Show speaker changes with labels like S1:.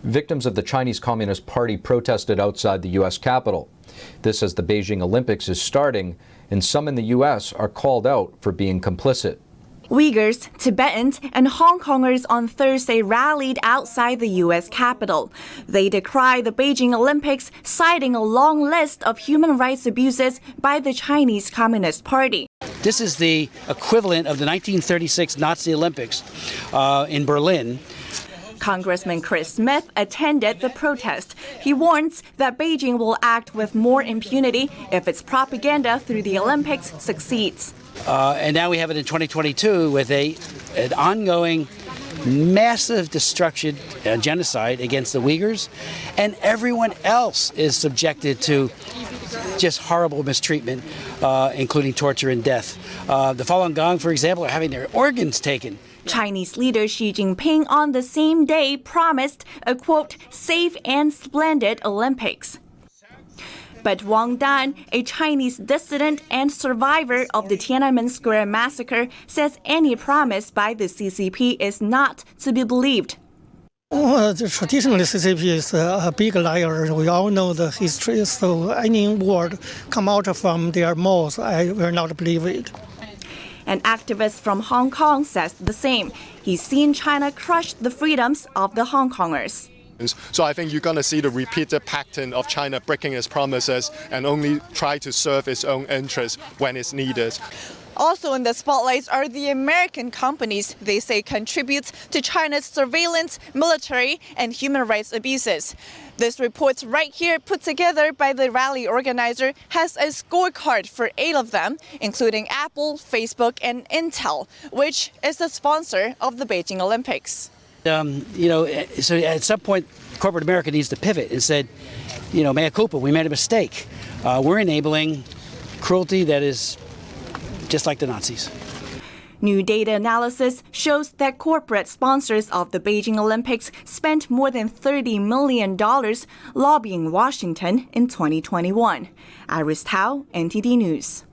S1: Victims of the Chinese Communist Party protested outside the U.S. Capitol. This as the Beijing Olympics is starting, and some in the U.S. are called out for being complicit.
S2: Uyghurs, Tibetans, and Hong Kongers on Thursday rallied outside the U.S. Capitol. They decry the Beijing Olympics, citing a long list of human rights abuses by the Chinese Communist Party.
S3: This is the equivalent of the 1936 Nazi Olympics in Berlin.
S2: Congressman Chris Smith attended the protest. He warns that Beijing will act with more impunity if its propaganda through the Olympics succeeds.
S3: And now we have it in 2022 with an ongoing massive destruction, genocide against the Uyghurs, and everyone else is subjected to just horrible mistreatment, including torture and death. The Falun Gong, for example, are having their organs taken.
S2: Chinese leader Xi Jinping on the same day promised a, quote, safe and splendid Olympics. But Wang Dan, a Chinese dissident and survivor of the Tiananmen Square massacre, says any promise by the CCP is not to be believed.
S4: Traditionally, CCP is a big liar. We all know the history, so any word come out from their mouths, I will not believe it.
S2: An activist from Hong Kong says the same. He's seen China crush the freedoms of the Hong Kongers.
S5: So I think you're going to see the repeated pattern of China breaking its promises and only try to serve its own interests when it's needed.
S6: Also in the spotlight are the American companies they say contribute to China's surveillance, military, and human rights abuses. This report right here, put together by the rally organizer, has a scorecard for 8 of them, including Apple, Facebook, and Intel, which is the sponsor of the Beijing Olympics.
S3: So at some point, corporate America needs to pivot and said, mea culpa, we made a mistake. We're enabling cruelty that is just like the Nazis.
S2: New data analysis shows that corporate sponsors of the Beijing Olympics spent more than $30 million lobbying Washington in 2021. Iris Tao, NTD News.